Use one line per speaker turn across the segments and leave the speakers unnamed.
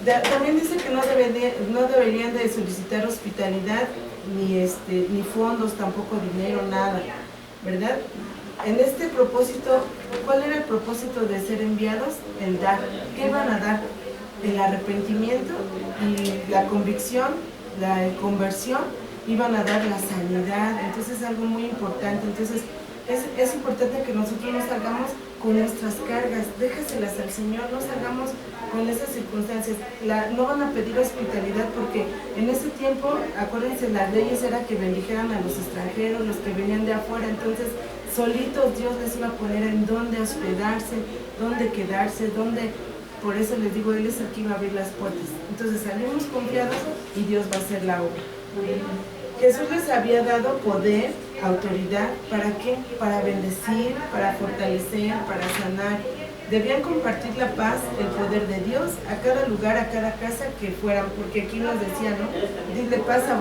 También dice que no deberían de solicitar hospitalidad, ni fondos, tampoco dinero, nada, ¿verdad? En este propósito, ¿cuál era el propósito de ser enviados? El dar. ¿Qué van a dar? El arrepentimiento y la convicción, la conversión, iban a dar la sanidad. Entonces es algo muy importante. Entonces es importante que nosotros no salgamos con nuestras cargas, déjaselas al Señor, no salgamos con esas circunstancias. No van a pedir hospitalidad porque en ese tiempo, acuérdense, las leyes era que bendijeran a los extranjeros, los que venían de afuera. Entonces solitos Dios les iba a poner en dónde hospedarse, dónde quedarse, por eso les digo, Él es el que iba a abrir las puertas. Entonces salimos confiados y Dios va a hacer la obra. Jesús les había dado poder, autoridad, ¿para qué? Para bendecir, para fortalecer, para sanar. Debían compartir la paz, el poder de Dios a cada lugar, a cada casa que fueran, porque aquí nos decía, ¿no? Dile paz a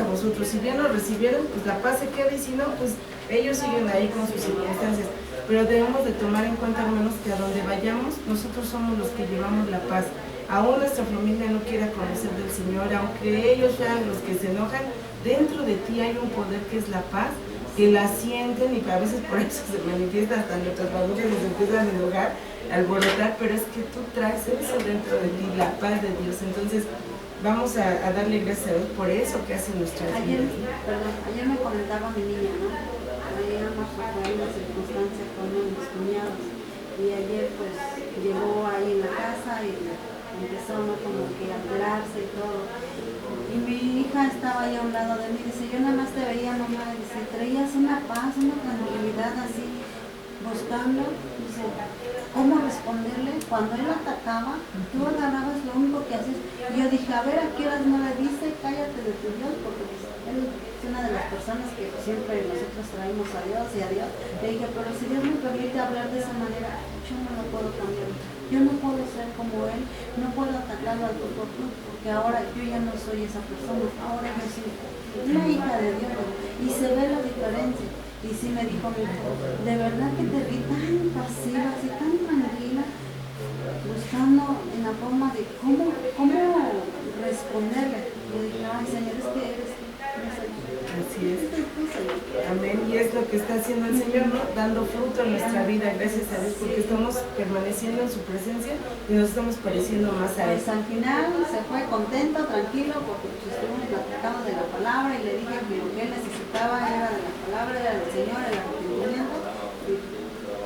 vosotros. Si bien lo recibieron, pues la paz se queda, y si no, pues ellos siguen ahí con sus circunstancias. Pero debemos de tomar en cuenta, hermanos, que a donde vayamos, nosotros somos los que llevamos la paz. Aún nuestra familia no quiera conocer del Señor, aunque ellos sean los que se enojan, dentro de ti hay un poder que es la paz, que la sienten, y a veces por eso se manifiesta hasta nuestras familias, les empiezan a enojar, a alborotar, pero es que tú traes eso dentro de ti, la paz de Dios. Entonces vamos a darle gracias a Dios por eso que hace nuestras vidas.
Ayer me comentaba mi niña, ¿no? Ayer nos fue una circunstancia con uno de mis cuñados, y ayer pues llegó ahí en la casa y empezó, ¿no?, como que a hablarse y todo. Y mi hija estaba ahí a un lado de mí, dice, yo nada más te veía, mamá, dice, traías una paz, una tranquilidad así, buscando, dice, cómo responderle. Cuando él atacaba, tú agarrabas lo único que haces. Y yo dije, a ver, ¿a qué horas no le dice? Cállate de tu Dios, porque pues, él es una de las personas que siempre nosotros traemos a Dios y a Dios. Le dije, pero si Dios me permite hablar de esa manera, yo no lo puedo cambiar. Yo no puedo ser como él, no puedo atacarlo al tú por tú, porque ahora yo ya no soy esa persona, ahora yo soy una hija de Dios, y se ve la diferencia. Y sí me dijo mi hijo, de verdad que te vi tan pasiva, así tan tranquila, buscando en la forma de cómo responderle. Yo dije, ay Señor, es que eres tú, no soy yo.
Así es. Amén. Y es lo que está haciendo el Señor, ¿no? Dando fruto en nuestra vida, gracias a Dios, porque estamos permaneciendo en su presencia y nos estamos pareciendo más a Él.
Pues al final se fue contento, tranquilo, porque pues, estuvimos platicando de la palabra y le dije que lo que él necesitaba era de la palabra, era del Señor, el arrepentimiento, y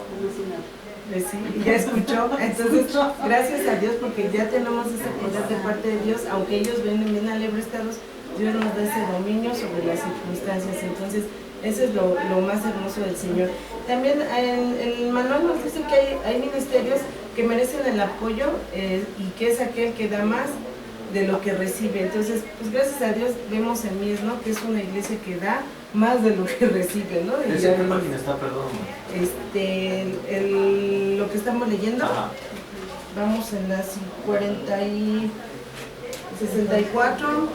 como si nada.
Sí, y ya escuchó. Entonces, gracias a Dios, porque ya tenemos ese poder de parte de Dios, aunque ellos vienen bien alebrestados, Dios nos da ese dominio sobre las circunstancias. Entonces, eso es lo más hermoso del Señor. También en el manual nos dice que hay ministerios que merecen el apoyo, y que es aquel que da más de lo que recibe. Entonces, pues gracias a Dios vemos en Mies, ¿no?, que es una iglesia que da más de lo que recibe, ¿no?
¿En qué página está, perdón?
Lo que estamos leyendo. Ajá. Vamos en la 64.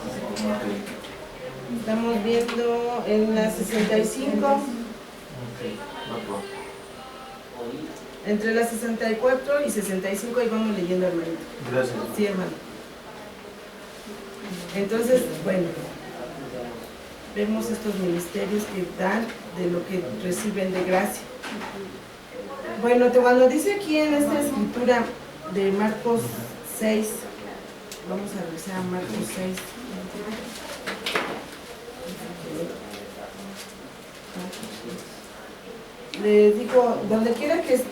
Estamos viendo en la 65. Entre la 64 y 65 ahí vamos leyendo, hermanito.
Gracias.
Sí, hermano. Entonces, bueno, vemos estos ministerios que dan de lo que reciben de gracia. Bueno, cuando dice aquí en esta escritura de Marcos 6, vamos a revisar a Marcos 6. Le dijo, donde quiera que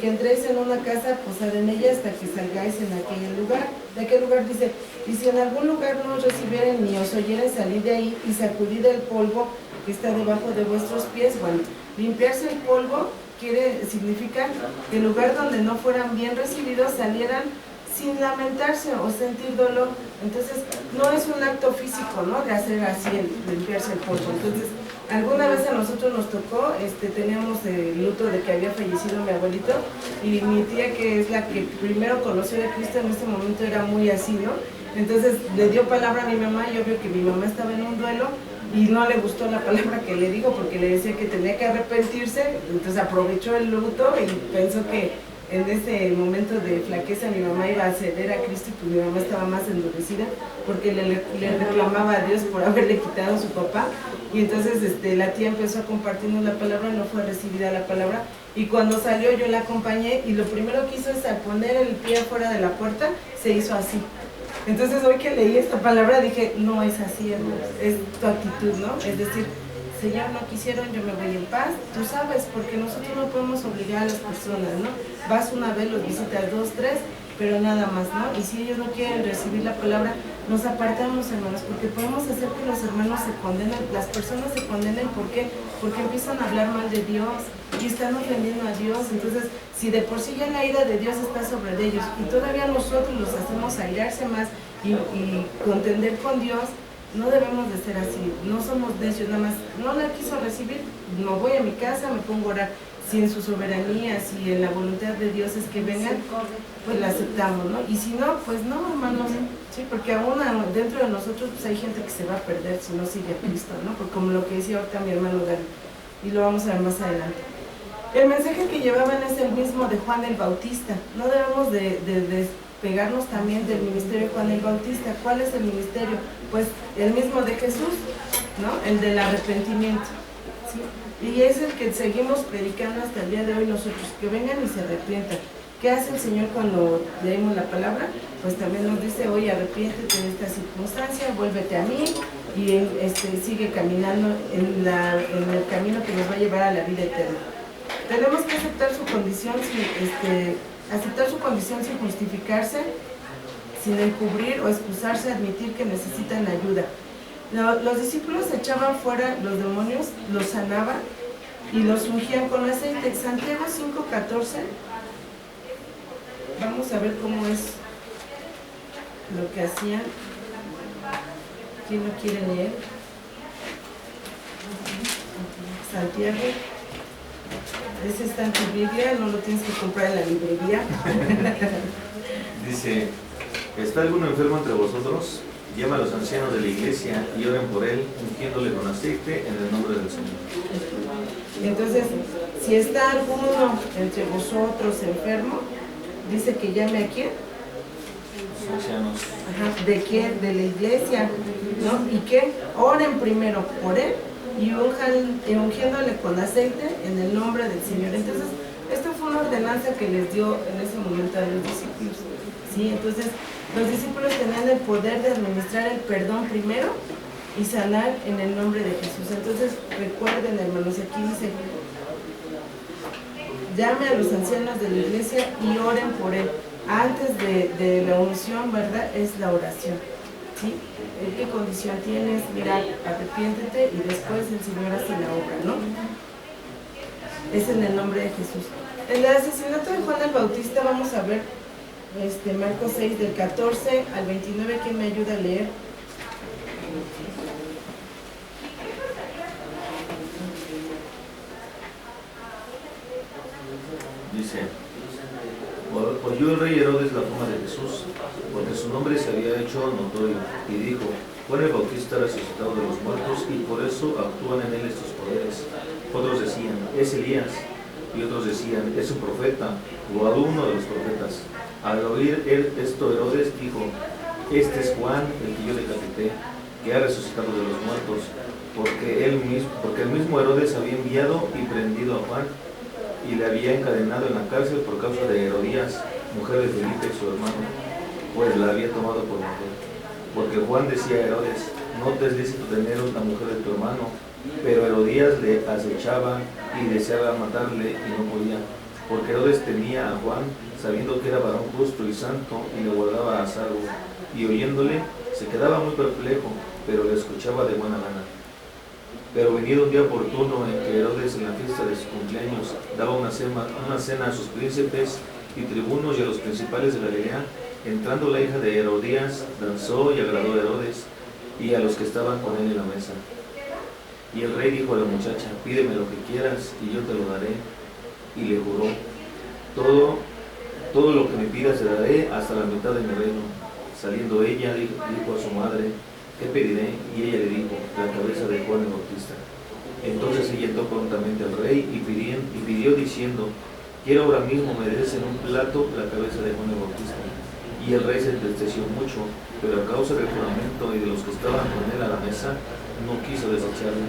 entréis en una casa, posad en ella hasta que salgáis en aquel lugar. ¿De aquel lugar? Dice, y si en algún lugar no os recibieren ni os oyeren, salid de ahí y sacudid el polvo que está debajo de vuestros pies. Bueno, limpiarse el polvo significa que el lugar donde no fueran bien recibidos salieran sin lamentarse o sentir dolor. Entonces, no es un acto físico, ¿no?, de hacer así, limpiarse el polvo. Entonces, alguna vez a nosotros nos tocó, teníamos el luto de que había fallecido mi abuelito, y mi tía, que es la que primero conoció a Cristo, en ese momento era muy así, ¿no? Entonces le dio palabra a mi mamá, y yo veo que mi mamá estaba en un duelo y no le gustó la palabra que le dijo, porque le decía que tenía que arrepentirse. Entonces aprovechó el luto y pensó que en ese momento de flaqueza mi mamá iba a ceder a Cristo y pues mi mamá estaba más endurecida porque le reclamaba a Dios por haberle quitado a su papá. Y entonces la tía empezó a compartirnos la palabra, no fue recibida la palabra. Y cuando salió yo la acompañé y lo primero que hizo es al poner el pie afuera de la puerta, se hizo así. Entonces hoy que leí esta palabra dije, no es así, hermanos, es tu actitud, ¿no? Es decir, Señor, no quisieron, yo me voy en paz, tú sabes, porque nosotros no podemos obligar a las personas, ¿no? Vas una vez, los visitas 2, 3, pero nada más, ¿no? Y si ellos no quieren recibir la palabra, nos apartamos, hermanos, porque podemos hacer que los hermanos se condenen, las personas se condenen, ¿por qué? Porque empiezan a hablar mal de Dios y están ofendiendo a Dios. Entonces, si de por sí ya la ira de Dios está sobre ellos y todavía nosotros los hacemos airarse más y contender con Dios, no debemos de ser así, no somos necios, nada más, no la quiso recibir, no voy a mi casa, me pongo a orar. Si en su soberanía, si en la voluntad de Dios es que vengan, pues la aceptamos, ¿no? Y si no, pues no, hermanos, sí, porque aún dentro de nosotros pues hay gente que se va a perder si no sigue a Cristo, ¿no? Porque como lo que decía ahorita mi hermano Dani, y lo vamos a ver más adelante. El mensaje que llevaban es el mismo de Juan el Bautista. No debemos de despegarnos también del ministerio de Juan el Bautista. ¿Cuál es el ministerio? Pues el mismo de Jesús, ¿no? El del arrepentimiento, ¿sí? Y es el que seguimos predicando hasta el día de hoy nosotros, que vengan y se arrepientan. ¿Qué hace el Señor cuando leemos la palabra? Pues también nos dice, oye, arrepiéntete de esta circunstancia, vuélvete a mí y sigue caminando en el camino que nos va a llevar a la vida eterna. Tenemos que aceptar su condición sin justificarse, sin encubrir o excusarse, admitir que necesitan ayuda. Los discípulos echaban fuera los demonios, los sanaban y los ungían con aceite. Santiago 5:14. Vamos a ver cómo es lo que hacían. ¿Quién lo quiere leer? Santiago. Ese está en tu Biblia, no lo tienes que comprar en la librería.
Dice, ¿está alguno enfermo entre vosotros? Llama a los ancianos de la iglesia y oren por él, ungiéndole con aceite en el nombre del Señor.
Entonces, si está alguno entre vosotros enfermo, dice que llame a quién.
Los ancianos.
Ajá. ¿De quién? De la iglesia, ¿no? ¿Y qué? Oren primero por él y ungiéndole con aceite en el nombre del Señor. Entonces, esto fue una ordenanza que les dio en ese momento a los discípulos, ¿sí? Entonces, los discípulos tenían el poder de administrar el perdón primero y sanar en el nombre de Jesús. Entonces, recuerden, hermanos, aquí dice, llame a los ancianos de la iglesia y oren por él. Antes de la unción, ¿verdad? Es la oración, ¿sí? ¿Qué condición tienes? Mira, arrepiéntete y después el Señor hace la obra, ¿no? Es en el nombre de Jesús. En el asesinato de Juan el Bautista vamos a ver Marcos 6 del 14 al 29. ¿Quién me ayuda a leer?
Dice, oyó el rey Herodes la fama de Jesús, porque su nombre se había hecho notorio, y dijo, Juan el Bautista resucitado de los muertos, y por eso actúan en él estos poderes. Otros decían, es Elías, y otros decían, es un profeta, o alguno de los profetas. Al oír esto, Herodes dijo, este es Juan, el que yo decapité, que ha resucitado de los muertos, porque el mismo Herodes había enviado y prendido a Juan, y le había encadenado en la cárcel por causa de Herodías, mujer de Felipe, su hermano, pues la había tomado por mujer. Porque Juan decía a Herodes, no te es lícito tener una mujer de tu hermano, pero Herodías le acechaba y deseaba matarle y no podía, porque Herodes temía a Juan, sabiendo que era varón justo y santo, y le guardaba a salvo, y oyéndole se quedaba muy perplejo, pero le escuchaba de buena gana. Pero venido un día oportuno en que Herodes en la fiesta de su cumpleaños daba una cena a sus príncipes y tribunos y a los principales de Galilea, entrando la hija de Herodías, danzó y agradó a Herodes y a los que estaban con él en la mesa. Y el rey dijo a la muchacha, pídeme lo que quieras y yo te lo daré. Y le juró, todo lo que me pidas te daré hasta la mitad de mi reino. Saliendo ella, dijo a su madre, ¿qué pediré? Y ella le dijo, la cabeza de Juan el Bautista. Entonces ella entró prontamente al rey y pidió diciendo, quiero ahora mismo me des en un plato la cabeza de Juan el Bautista. Y el rey se entristeció mucho, pero a causa del juramento y de los que estaban con él a la mesa, no quiso desecharle.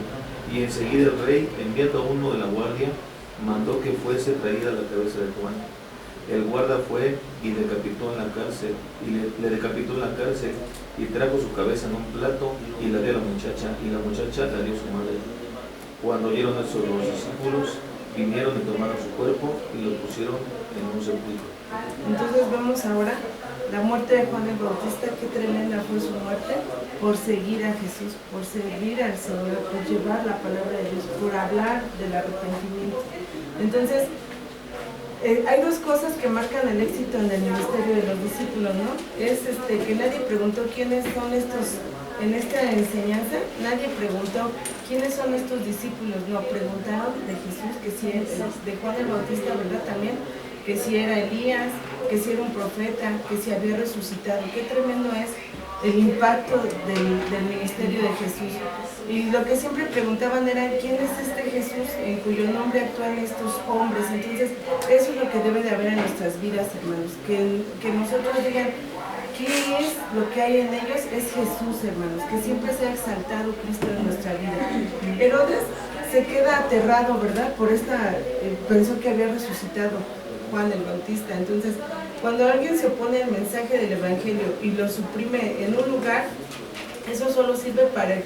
Y enseguida el rey, enviando a uno de la guardia, mandó que fuese traída la cabeza de Juan. El guarda fue y decapitó en la cárcel, le decapitó en la cárcel, y trajo su cabeza en un plato y la dio a la muchacha, y la muchacha la dio a su madre. Cuando oyeron eso los discípulos, vinieron y tomaron su cuerpo y lo pusieron en un sepulcro.
Entonces vemos ahora la muerte de Juan el Bautista, qué tremenda fue su muerte, por seguir a Jesús, por servir al Señor, por llevar la palabra de Dios, por hablar del arrepentimiento. Entonces, hay dos cosas que marcan el éxito en el ministerio de los discípulos, ¿no? Es que nadie preguntó quiénes son estos, en esta enseñanza, nadie preguntó quiénes son estos discípulos, no, preguntaron de Jesús, que si es de Juan el Bautista, ¿verdad? También, que si era Elías, que si era un profeta, que si había resucitado. Qué tremendo es el impacto del ministerio de Jesús. Y lo que siempre preguntaban era, ¿quién es este Jesús en cuyo nombre actúan estos hombres? Entonces, eso es lo que debe de haber en nuestras vidas, hermanos, que nosotros digan, ¿qué es lo que hay en ellos? Es Jesús, hermanos, que siempre sea exaltado Cristo en nuestra vida. Herodes se queda aterrado, ¿verdad? Por pensó que había resucitado Juan el Bautista. Entonces, cuando alguien se opone al mensaje del Evangelio y lo suprime en un lugar, eso solo sirve para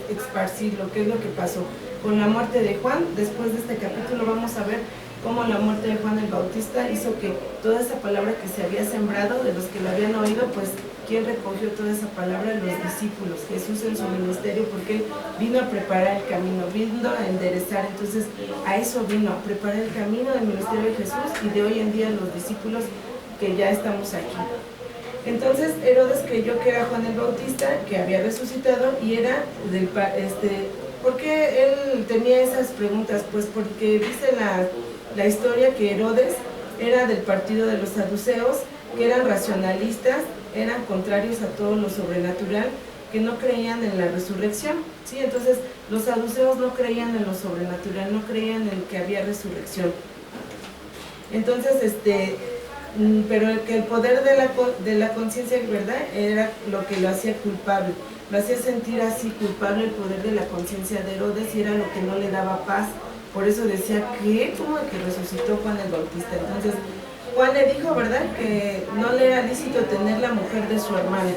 esparcirlo, que es lo que pasó con la muerte de Juan. Después de este capítulo vamos a ver cómo la muerte de Juan el Bautista hizo que toda esa palabra que se había sembrado, de los que la habían oído, pues ¿quién recogió toda esa palabra? Los discípulos, Jesús en su ministerio, porque él vino a preparar el camino, vino a enderezar. Entonces a eso vino, a preparar el camino del ministerio de Jesús y de hoy en día los discípulos que ya estamos aquí. Entonces Herodes creyó que era Juan el Bautista, que había resucitado, y era ¿por qué él tenía esas preguntas? Pues porque dice la historia que Herodes era del partido de los saduceos, que eran racionalistas, eran contrarios a todo lo sobrenatural, que no creían en la resurrección, ¿sí? Entonces los saduceos no creían en lo sobrenatural, no creían en que había resurrección. Entonces, pero que el poder de la conciencia, ¿verdad?, era lo que lo hacía culpable, lo hacía sentir así culpable el poder de la conciencia de Herodes, y era lo que no le daba paz. Por eso decía, ¿qué? ¿Cómo que resucitó Juan el Bautista? Entonces Juan le dijo, ¿verdad?, que no le era lícito tener la mujer de su hermano.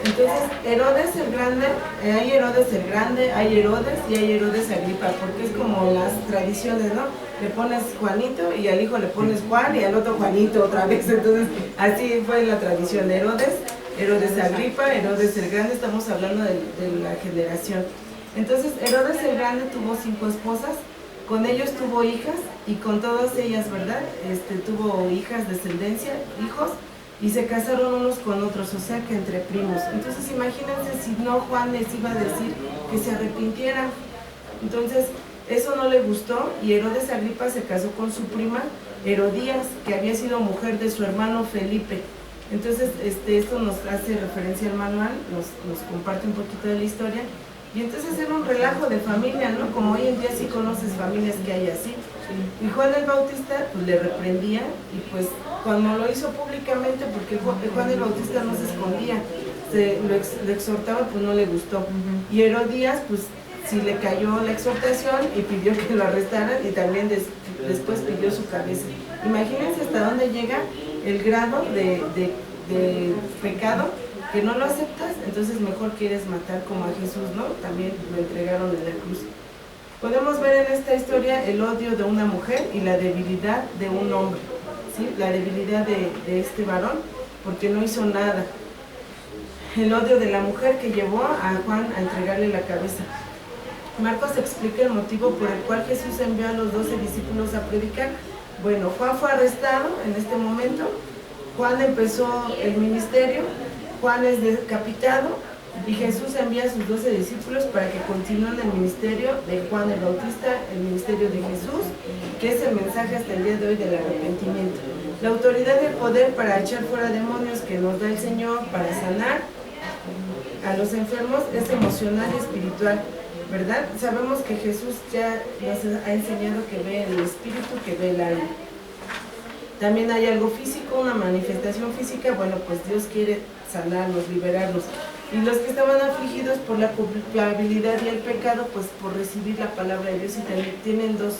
Entonces Herodes el Grande, hay Herodes el Grande, hay Herodes y hay Herodes Agripa, porque es como las tradiciones, ¿no? Le pones Juanito y al hijo le pones Juan y al otro Juanito otra vez. Entonces así fue la tradición. Herodes Agripa, Herodes el Grande, estamos hablando de la generación. Entonces Herodes el Grande tuvo 5 esposas, con ellos tuvo hijas y con todas ellas, ¿verdad?, tuvo hijas, descendencia, hijos, y se casaron unos con otros, o sea que entre primos. Entonces imagínense si no Juan les iba a decir que se arrepintieran. Entonces eso no le gustó y Herodes Agripa se casó con su prima Herodías, que había sido mujer de su hermano Felipe. Entonces esto nos hace referencia al manual, nos comparte un poquito de la historia. Y entonces era un relajo de familia, ¿no? Como hoy en día sí conoces familias que hay así. Y Juan el Bautista pues le reprendía, y pues cuando lo hizo públicamente, porque Juan el Bautista no se escondía, lo exhortaba, pues no le gustó. Y Herodías pues sí le cayó la exhortación y pidió que lo arrestaran, y también después pidió su cabeza. Imagínense hasta dónde llega el grado de pecado, que no lo aceptas, entonces mejor quieres matar como a Jesús, ¿no? También lo entregaron en la cruz. Podemos ver en esta historia el odio de una mujer y la debilidad de un hombre, ¿sí? La debilidad de este varón, porque no hizo nada. El odio de la mujer que llevó a Juan a entregarle la cabeza. Marcos explica el motivo por el cual Jesús envió a los 12 discípulos a predicar. Bueno, Juan fue arrestado en este momento, Juan empezó el ministerio, Juan es decapitado, y Jesús envía a sus 12 discípulos para que continúen el ministerio de Juan el Bautista, el ministerio de Jesús, que es el mensaje hasta el día de hoy del arrepentimiento. La autoridad y el poder para echar fuera demonios que nos da el Señor, para sanar a los enfermos, es emocional y espiritual. ¿verdad? Sabemos que Jesús ya nos ha enseñado que ve el espíritu, que ve el alma. También hay algo físico, una manifestación física. Bueno, pues Dios quiere sanarnos, liberarnos. Y los que estaban afligidos por la culpabilidad y el pecado, pues por recibir la palabra de Dios, y tienen dos,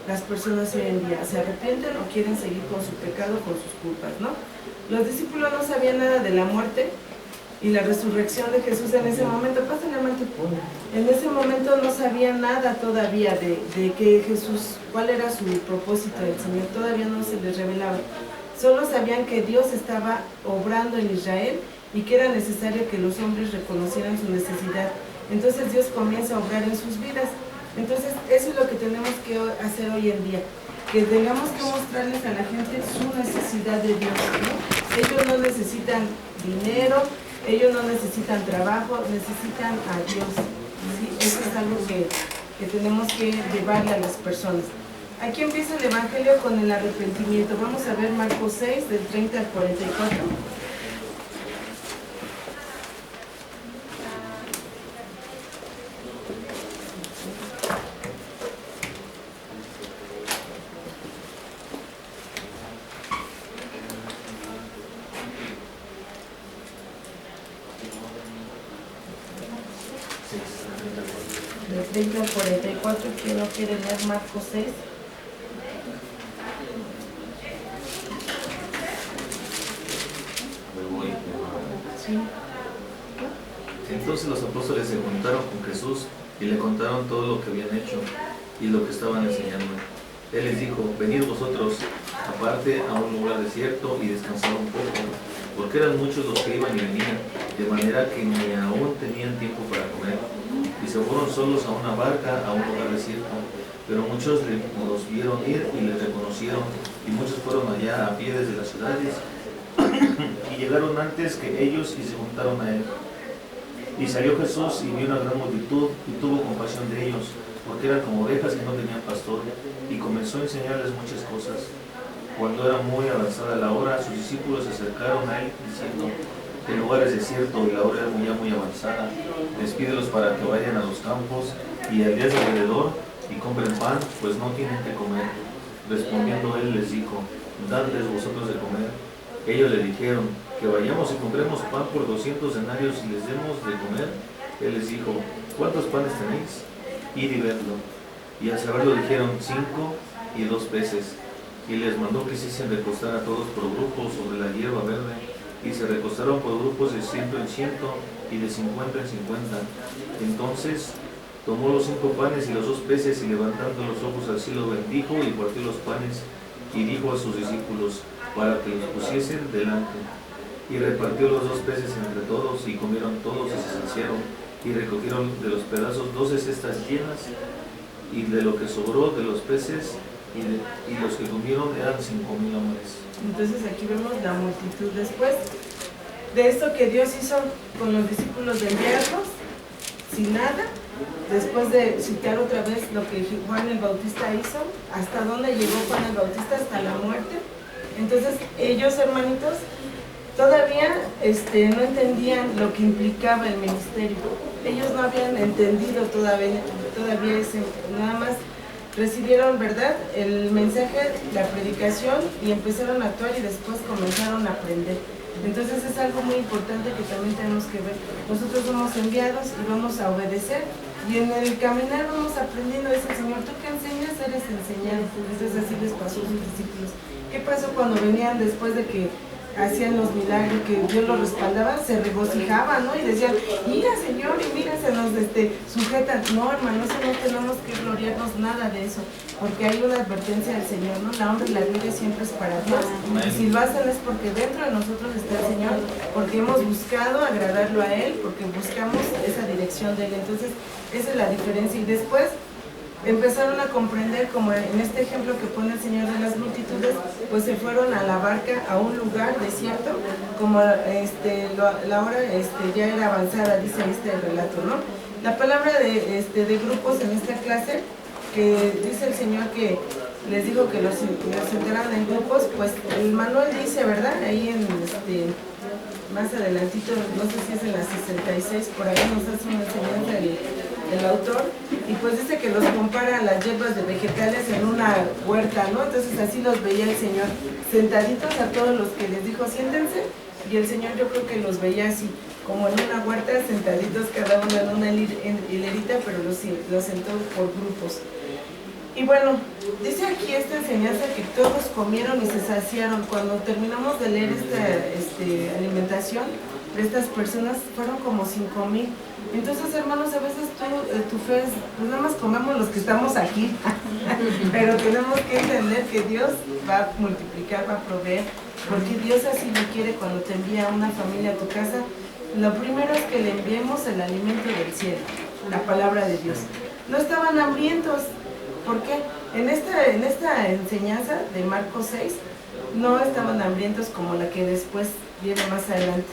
las personas hoy en día: se arrepienten o quieren seguir con su pecado, con sus culpas, ¿no? Los discípulos no sabían nada de la muerte y la resurrección de Jesús en ese momento. Pásale, amante. En ese momento no sabían nada todavía de que Jesús, cuál era su propósito del Señor, todavía no se les revelaba. Solo sabían que Dios estaba obrando en Israel y que era necesario que los hombres reconocieran su necesidad. Entonces Dios comienza a obrar en sus vidas. Entonces eso es lo que tenemos que hacer hoy en día, que tengamos que mostrarles a la gente su necesidad de Dios, ¿no? Ellos no necesitan dinero, ellos no necesitan trabajo, necesitan a Dios, ¿sí? Eso es algo que tenemos que llevarle a las personas. Aquí empieza el Evangelio con el arrepentimiento. Vamos a ver Marcos 6, del 30 al 44. Del 30 al 44, ¿quién no quiere leer Marcos 6? Sí.
Entonces los apóstoles se juntaron con Jesús y le contaron todo lo que habían hecho y lo que estaban enseñando. Él les dijo: venid vosotros aparte a un lugar desierto y descansad un poco, porque eran muchos los que iban y venían, de manera que ni aún tenían tiempo para comer. Y se fueron solos a una barca a un lugar desierto. Pero muchos los vieron ir y les reconocieron, y muchos fueron allá a pie desde las ciudades y llegaron antes que ellos y se juntaron a él. Y salió Jesús y vio una gran multitud y tuvo compasión de ellos, porque eran como ovejas que no tenían pastor, y comenzó a enseñarles muchas cosas. Cuando era muy avanzada la hora, sus discípulos se acercaron a él diciendo: el lugar es desierto y la hora es ya muy avanzada. Despídelos para que vayan a los campos y aldeas de alrededor y compren pan, pues no tienen que comer. Respondiendo él les dijo: dadles vosotros de comer. Ellos le dijeron: que vayamos y compremos pan por 200 denarios y les demos de comer. Él les dijo: ¿cuántos panes tenéis? Id y vedlo. Y al saberlo dijeron: 5 y 2 peces. Y les mandó que hiciesen recostar a todos por grupos sobre la hierba verde. Y se recostaron por grupos de 100 en 100 y de 50 en 50. Entonces tomó los 5 panes y los 2 peces, y levantando los ojos al cielo bendijo y partió los panes y dijo a sus discípulos para que los pusiesen delante. Y repartió los 2 peces entre todos, y comieron todos y se saciaron, y recogieron de los pedazos 12 cestas llenas, y de lo que sobró de los peces y los que comieron eran 5,000 hombres.
Entonces aquí vemos la multitud. Después de esto que Dios hizo con los discípulos de enviarlos sin nada, después de citar otra vez lo que Juan el Bautista hizo, hasta dónde llegó Juan el Bautista, hasta la muerte. Entonces ellos, hermanitos, todavía no entendían lo que implicaba el ministerio. Ellos no habían entendido todavía ese, nada más recibieron, ¿verdad?, el mensaje, la predicación, y empezaron a actuar, y después comenzaron a aprender. Entonces es algo muy importante que también tenemos que ver. Nosotros somos enviados y vamos a obedecer, y en el caminar vamos aprendiendo. Dice el Señor: tú que enseñas, eres enseñado. Entonces así les pasó a sus discípulos. ¿Qué pasó cuando venían después de que hacían los milagros, que Dios los respaldaba? Se regocijaban, ¿no? Y decían: mira, Señor, y mira, se nos sujetan. No, hermanos, no tenemos que gloriarnos nada de eso, porque hay una advertencia del Señor, ¿no? La honra y la gloria siempre es para Dios. Y si lo hacen es porque dentro de nosotros está el Señor, porque hemos buscado agradarlo a Él, porque buscamos esa dirección de Él. Entonces esa es la diferencia. Y después empezaron a comprender, como en este ejemplo que pone el Señor de las multitudes, pues se fueron a la barca a un lugar desierto, como la hora ya era avanzada, dice este relato, ¿no? La palabra de grupos en esta clase, que dice el Señor que les dijo que los enteraran en grupos, pues el manual dice, ¿verdad?, ahí más adelantito, no sé si es en la 66, por ahí nos hace una enseñanza el autor, y pues dice que los compara a las hierbas de vegetales en una huerta, ¿no? Entonces así los veía el Señor, sentaditos a todos los que les dijo siéntense, y el Señor yo creo que los veía así, como en una huerta, sentaditos cada uno en una hilerita, pero los sentó por grupos. Y bueno, dice aquí esta enseñanza que todos comieron y se saciaron. Cuando terminamos de leer esta alimentación de estas personas, fueron como 5,000. Entonces, hermanos, a veces tu fe es, pues nada más comemos los que estamos aquí, pero tenemos que entender que Dios va a multiplicar, va a proveer, porque Dios así lo quiere cuando te envía una familia a tu casa. Lo primero es que le enviemos el alimento del cielo, la palabra de Dios. No estaban hambrientos. ¿Por qué? En esta enseñanza de Marcos 6 no estaban hambrientos como la que después viene más adelante.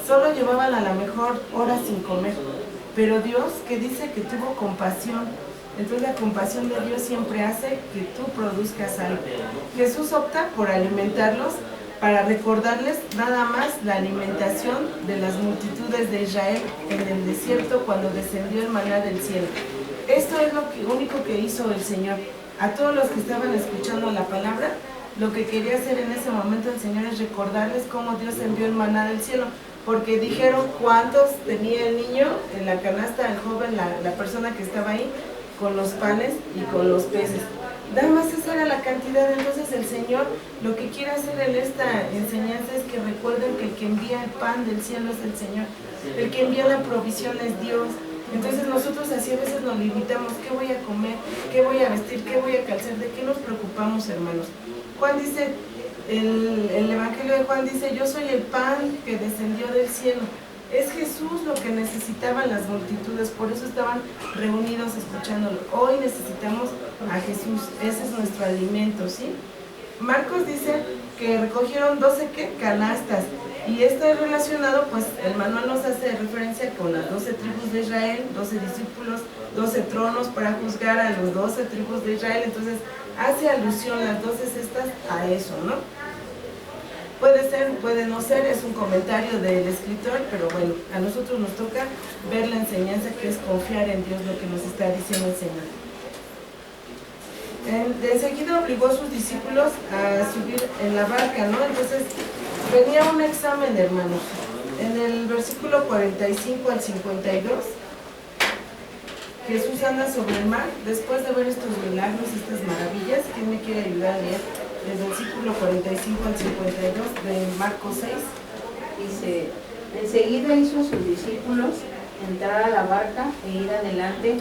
Solo llevaban a la mejor horas sin comer. Pero Dios, que dice que tuvo compasión. Entonces la compasión de Dios siempre hace que tú produzcas algo. Jesús opta por alimentarlos para recordarles nada más la alimentación de las multitudes de Israel en el desierto cuando descendió el maná del cielo. Esto es lo único que hizo el Señor. A todos los que estaban escuchando la palabra, lo que quería hacer en ese momento el Señor es recordarles cómo Dios envió el maná del cielo, porque dijeron cuántos tenía el niño en la canasta, el joven, la persona que estaba ahí, con los panes y con los peces. Nada más esa era la cantidad. Entonces el Señor lo que quiere hacer en esta enseñanza es que recuerden que el que envía el pan del cielo es el Señor, el que envía la provisión es Dios. Entonces nosotros así a veces nos limitamos, ¿qué voy a comer? ¿Qué voy a vestir? ¿Qué voy a calzar? ¿De qué nos preocupamos, hermanos? Juan dice, el Evangelio de Juan dice, yo soy el pan que descendió del cielo. Es Jesús lo que necesitaban las multitudes, por eso estaban reunidos escuchándolo. Hoy necesitamos a Jesús, ese es nuestro alimento, ¿sí? Marcos dice que recogieron 12 canastas, y esto es relacionado, pues el manual nos hace referencia con las 12 tribus de Israel, 12 discípulos, 12 tronos para juzgar a los 12 tribus de Israel. Entonces hace alusión las 12 cestas a eso, ¿no? Puede ser, puede no ser, es un comentario del escritor, pero bueno, a nosotros nos toca ver la enseñanza que es confiar en Dios, lo que nos está diciendo el Señor. De enseguida obligó a sus discípulos a subir en la barca, ¿no? Entonces venía un examen, hermanos. En el versículo 45 al 52, Jesús anda sobre el mar, después de ver estos milagros, estas maravillas. ¿Quién me quiere ayudar a leer? El versículo 45 al 52 de Marcos 6.
Dice, enseguida hizo a sus discípulos entrar a la barca e ir adelante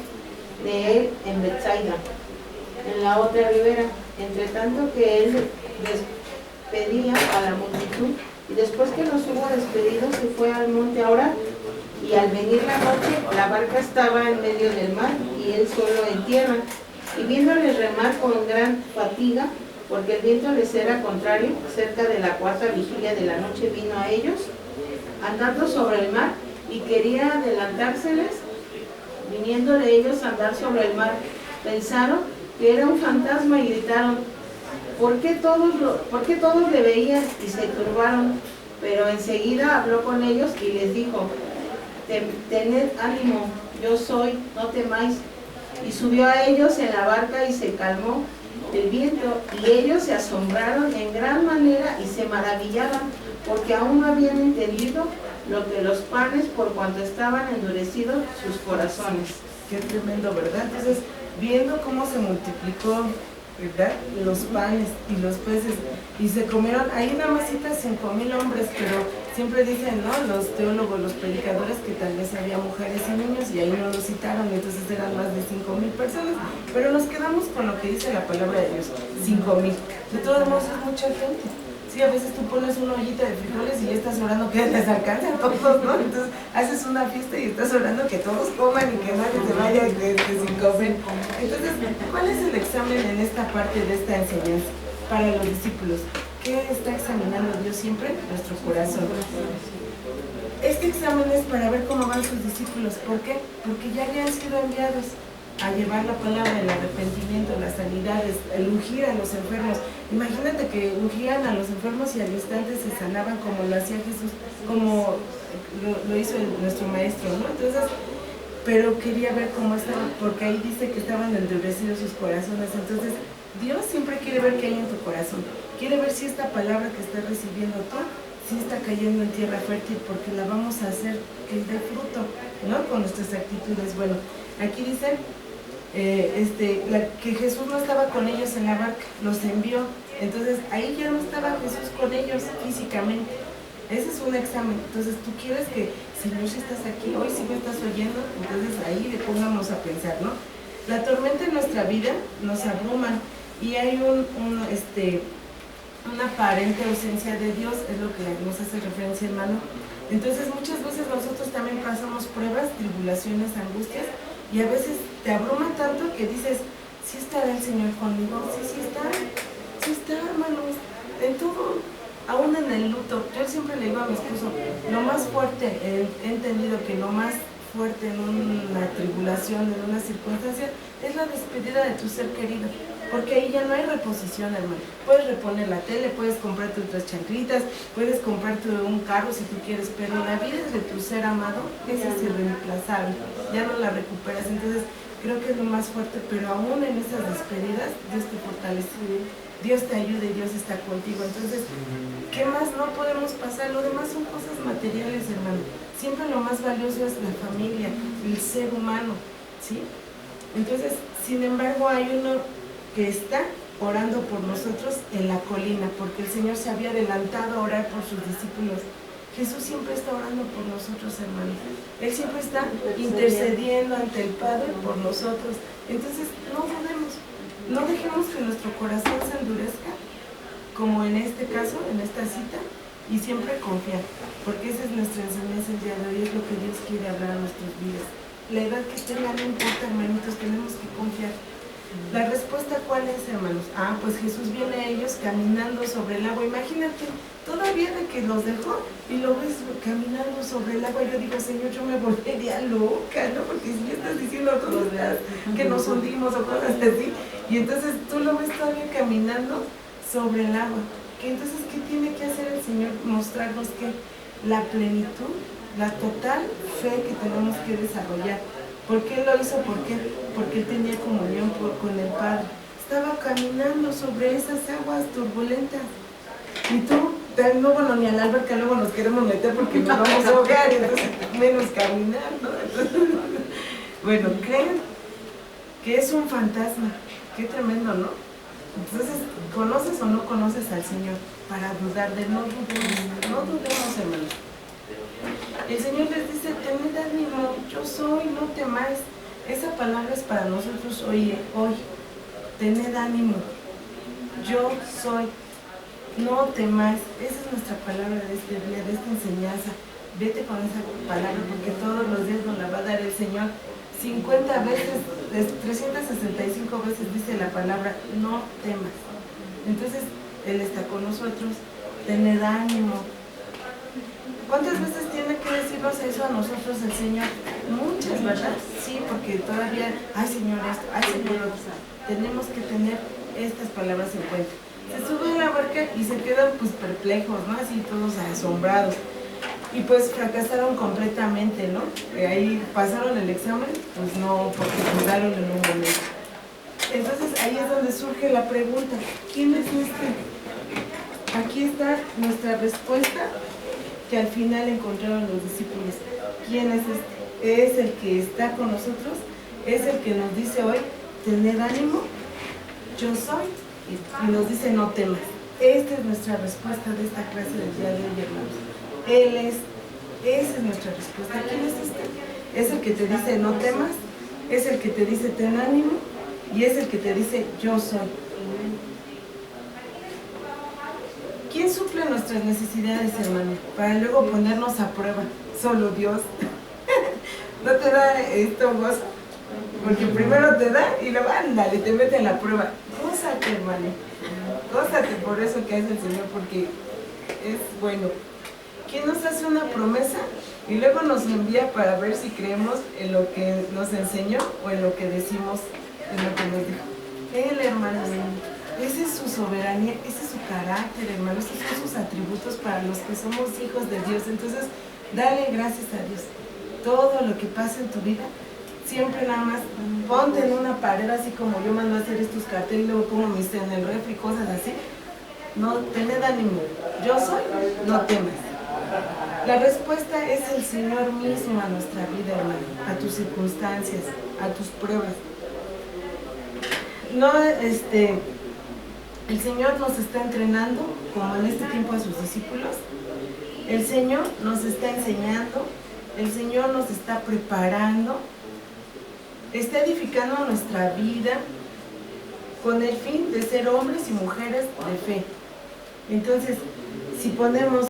de él en Betsaida, en la otra ribera, entre tanto que él despedía a la multitud, y después que los hubo despedido se fue al monte a orar. Y al venir la noche, la barca estaba en medio del mar y él solo en tierra, y viéndoles remar con gran fatiga, porque el viento les era contrario, cerca de la cuarta vigilia de la noche vino a ellos, andando sobre el mar, y quería adelantárseles, viniendo de ellos a andar sobre el mar. Pensaron que era un fantasma y gritaron, ¿por qué todos le veían? Y se turbaron. Pero enseguida habló con ellos y les dijo, tened ánimo, yo soy, no temáis. Y subió a ellos en la barca y se calmó el viento, y ellos se asombraron en gran manera y se maravillaban, porque aún no habían entendido lo que los panes, por cuanto estaban endurecidos sus corazones.
Qué tremendo, ¿verdad? Entonces, viendo cómo se multiplicó, ¿verdad?, los panes y los peces, y se comieron, ahí nada más cita 5,000 hombres, pero siempre dicen, ¿no?, los teólogos, los predicadores, que tal vez había mujeres y niños, y ahí no lo citaron, entonces eran más de 5,000 personas, pero nos quedamos con lo que dice la palabra de Dios, 5,000. De todos modos es mucha gente. Sí, a veces tú pones una ollita de frijoles y ya estás orando que les alcance a todos, ¿no? Entonces haces una fiesta y estás orando que todos coman y que nadie se vaya sin comer. Entonces, ¿cuál es el examen en esta parte de esta enseñanza para los discípulos? ¿Qué está examinando Dios siempre? Nuestro corazón. Este examen es para ver cómo van sus discípulos. ¿Por qué? Porque ya habían sido enviados. a llevar la palabra, el arrepentimiento, las sanidades, el ungir a los enfermos. Imagínate que ungían a los enfermos y al instante se sanaban como lo hacía Jesús, como lo hizo nuestro maestro, ¿no? Entonces, pero quería ver cómo estaban, porque ahí dice que estaban endurecidos sus corazones. Entonces, Dios siempre quiere ver qué hay en tu corazón, quiere ver si esta palabra que estás recibiendo tú, si está cayendo en tierra fértil, porque la vamos a hacer que dé fruto, ¿no? Con nuestras actitudes. Bueno, aquí dice que Jesús no estaba con ellos en la barca, los envió. Entonces, ahí ya no estaba Jesús con ellos físicamente. Ese es un examen. Entonces, tú quieres que, Señor, si estás aquí, hoy si me estás oyendo, entonces ahí le pongamos a pensar, ¿no? La tormenta en nuestra vida nos abruma y hay una aparente ausencia de Dios, es lo que nos hace referencia, hermano. Entonces, muchas veces nosotros también pasamos pruebas, tribulaciones, angustias, y a veces te abruma tanto que dices, ¿sí estará el Señor conmigo? Sí está, hermanos, en todo. Aún en el luto, yo siempre le digo a mi esposo, lo más fuerte, he entendido que lo más fuerte en una tribulación, en una circunstancia, es la despedida de tu ser querido, porque ahí ya no hay reposición, hermano. Puedes reponer la tele, puedes comprarte otras chanclitas, puedes comprarte un carro si tú quieres, pero la vida de tu ser amado, esa es irreemplazable, ya no la recuperas. Entonces, creo que es lo más fuerte, pero aún en esas despedidas, Dios te fortalece, Dios te ayuda y Dios está contigo. Entonces, ¿qué más no podemos pasar? Lo demás son cosas materiales, hermano. Siempre lo más valioso es la familia, el ser humano, ¿sí? Entonces, sin embargo, hay uno que está orando por nosotros en la colina, porque el Señor se había adelantado a orar por sus discípulos. Jesús siempre está orando por nosotros, hermanos. Él siempre está intercediendo ante el Padre por nosotros. Entonces, no dudemos. No dejemos que nuestro corazón se endurezca, como en este caso, en esta cita, y siempre confiar, porque esa es nuestra enseñanza el día de hoy, es lo que Dios quiere hablar a nuestras vidas. La edad que tengan no importa, hermanitos, tenemos que confiar. La respuesta, ¿cuál es, hermanos? Pues Jesús viene a ellos caminando sobre el agua. Imagínate, todavía de que los dejó y lo ves caminando sobre el agua. Yo digo, Señor, yo me volvería loca, ¿no? Porque si me estás diciendo a todos que nos hundimos o cosas así, y entonces tú lo ves todavía caminando sobre el agua. Entonces, ¿qué tiene que hacer el Señor? Mostrarnos que la plenitud, la total fe que tenemos que desarrollar. ¿Por qué lo hizo? ¿Por qué? Porque él tenía comunión con el Padre. Estaba caminando sobre esas aguas turbulentas. Y tú, no, bueno, ni a la alberca luego nos queremos meter porque nos vamos a ahogar, entonces menos caminar, ¿no? Bueno, creen que es un fantasma. Qué tremendo, ¿no? Entonces, ¿conoces o no conoces al Señor? Para dudar de no dudemos, hermanos. El Señor les dice, tened ánimo, yo soy, no temáis. Esa palabra es para nosotros hoy. Tened ánimo, yo soy, no temáis. Esa es nuestra palabra de este día, de esta enseñanza. Vete con esa palabra porque todos los días nos la va a dar el Señor. 50 veces, 365 veces dice la palabra, no temas. Entonces, Él está con nosotros, tened ánimo. ¿Cuántas veces tiene que decirnos eso a nosotros el Señor? Muchas, ¿verdad? Sí, porque todavía, ay Señor esto, ay Señor otro. Tenemos que tener estas palabras en cuenta. Se suben a la barca y se quedan pues perplejos, ¿no? Así todos asombrados. Y pues fracasaron completamente, ¿no? Ahí pasaron el examen, pues no, porque dudaron en un momento. Entonces ahí es donde surge la pregunta, ¿quién es este? Aquí está nuestra respuesta que al final encontraron los discípulos. ¿Quién es este? Es el que está con nosotros, es el que nos dice hoy, tened ánimo, yo soy, y nos dice no temas. Esta es nuestra respuesta de esta clase del día de hoy, hermanos. Esa es nuestra respuesta. ¿Quién es este? Es el que te dice no temas, es el que te dice ten ánimo, y es el que te dice yo soy. ¿Quién suple nuestras necesidades, hermano? Para luego ponernos a prueba. Solo Dios. ¿No te da esto gozo? Porque primero te da y luego ándale, te mete en la prueba. Gózate, hermano. Gózate por eso que hace el Señor, porque es bueno. ¿Quién nos hace una promesa y luego nos envía para ver si creemos en lo que nos enseñó o en lo que decimos, en lo que nos dijo? Él, hermano, esa es su soberanía, ese es su carácter, hermano, esos son sus atributos para los que somos hijos de Dios. Entonces, dale gracias a Dios. Todo lo que pasa en tu vida, siempre nada más ponte en una pared, así como yo mando a hacer estos carteles y luego pongo mis en el refri, cosas así. No, tened ánimo, yo soy, no temas. La respuesta es el Señor mismo a nuestra vida, hermano, a tus circunstancias, a tus pruebas. No, el Señor nos está entrenando, como en este tiempo a sus discípulos. El Señor nos está enseñando, el Señor nos está preparando, está edificando nuestra vida con el fin de ser hombres y mujeres de fe. Entonces, si ponemos